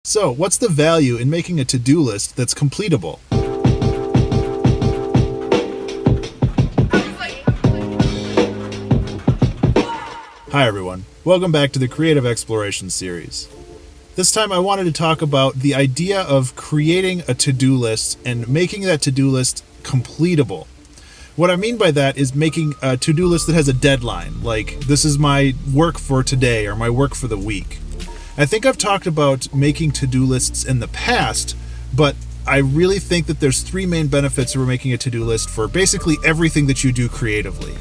So, what's the value in making a to-do list that's completable? Hi everyone, welcome back to the Creative Exploration series. This time I wanted to talk about the idea of creating a to-do list and making that to-do list completable. What I mean by that is making a to-do list that has a deadline, like this is my work for today or my work for the week. I think I've talked about making to-do lists in the past, but I really think that there's three main benefits of making a to-do list for basically everything that you do creatively.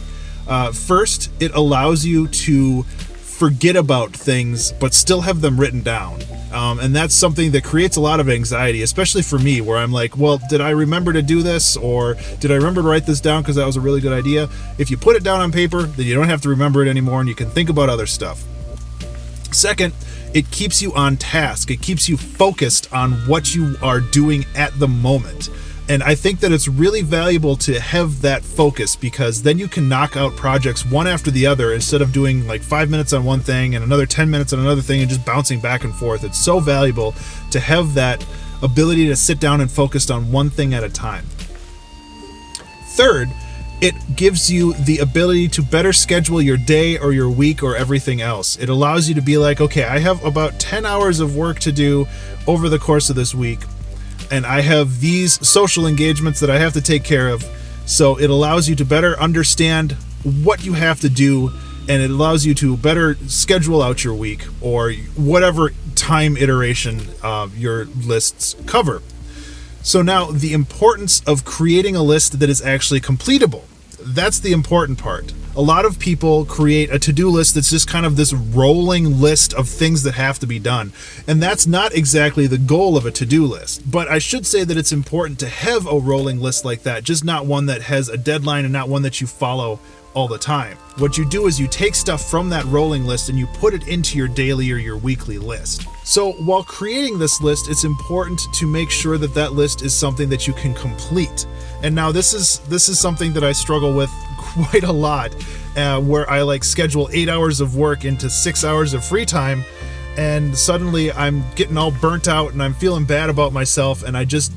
First, it allows you to forget about things but still have them written down. And that's something that creates a lot of anxiety, especially for me, where I'm like, well, did I remember to do this? Or did I remember to write this down because that was a really good idea? If you put it down on paper, then you don't have to remember it anymore and you can think about other stuff. Second, it keeps you on task. It keeps you focused on what you are doing at the moment. And I think that it's really valuable to have that focus, because then you can knock out projects one after the other instead of doing like 5 minutes on one thing and another 10 minutes on another thing and just bouncing back and forth. It's so valuable to have that ability to sit down and focus on one thing at a time. Third, it gives you the ability to better schedule your day or your week or everything else. It allows you to be like, okay, I have about 10 hours of work to do over the course of this week, and I have these social engagements that I have to take care of. So it allows you to better understand what you have to do, and it allows you to better schedule out your week or whatever time iteration your lists cover. So now the importance of creating a list that is actually completable. That's the important part. A lot of people create a to-do list that's just kind of this rolling list of things that have to be done. And that's not exactly the goal of a to-do list. But I should say that it's important to have a rolling list like that, just not one that has a deadline and not one that you follow all the time. What you do is you take stuff from that rolling list and you put it into your daily or your weekly list. So while creating this list, it's important to make sure that that list is something that you can complete. And now this is something that I struggle with quite a lot, where I like schedule 8 hours of work into 6 hours of free time, and suddenly I'm getting all burnt out and I'm feeling bad about myself, and I just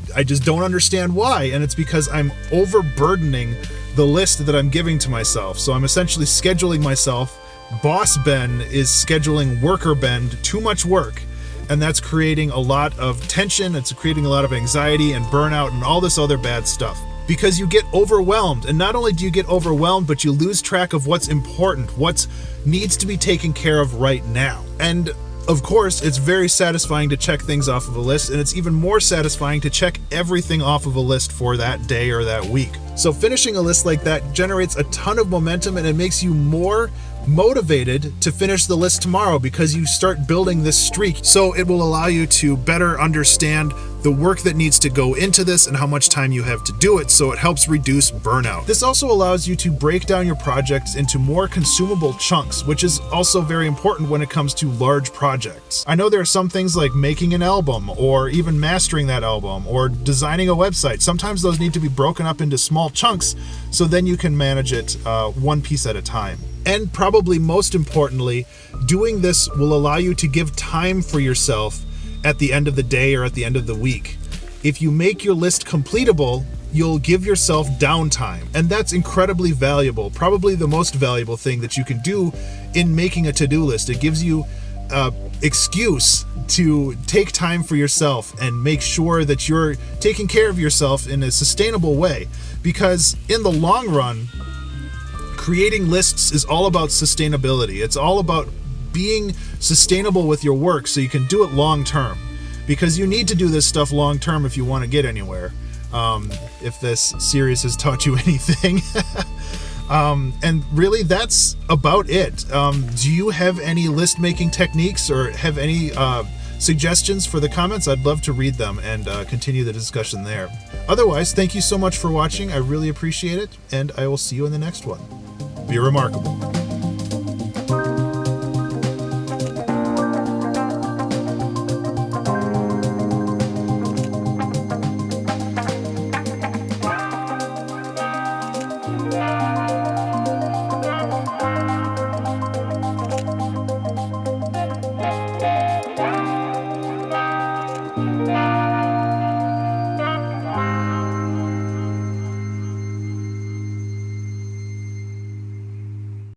don't understand why. And it's because I'm overburdening the list that I'm giving to myself. So I'm essentially scheduling myself. Boss Ben is scheduling worker Ben too much work, and that's creating a lot of tension. It's creating a lot of anxiety and burnout and all this other bad stuff, because you get overwhelmed. And not only do you get overwhelmed, but you lose track of what's important, what needs to be taken care of right now. And of course, it's very satisfying to check things off of a list, and it's even more satisfying to check everything off of a list for that day or that week. So finishing a list like that generates a ton of momentum, and it makes you more motivated to finish the list tomorrow, because you start building this streak. So it will allow you to better understand the work that needs to go into this and how much time you have to do it, so it helps reduce burnout. This also allows you to break down your projects into more consumable chunks, which is also very important when it comes to large projects. I know there are some things like making an album or even mastering that album or designing a website. Sometimes those need to be broken up into small chunks, so then you can manage it one piece at a time. And probably most importantly, doing this will allow you to give time for yourself at the end of the day or at the end of the week. If you make your list completable, you'll give yourself downtime, and that's incredibly valuable. Probably the most valuable thing that you can do in making a to-do list. It gives you excuse to take time for yourself and make sure that you're taking care of yourself in a sustainable way, because in the long run, creating lists is all about sustainability. It's all about being sustainable with your work so you can do it long term, because you need to do this stuff long term if you want to get anywhere. If this series has taught you anything. And really, that's about it. Do you have any list making techniques or have any suggestions for the comments? I'd love to read them and continue the discussion there. Otherwise, thank you so much for watching. I really appreciate it, and I will see you in the next one. Be remarkable.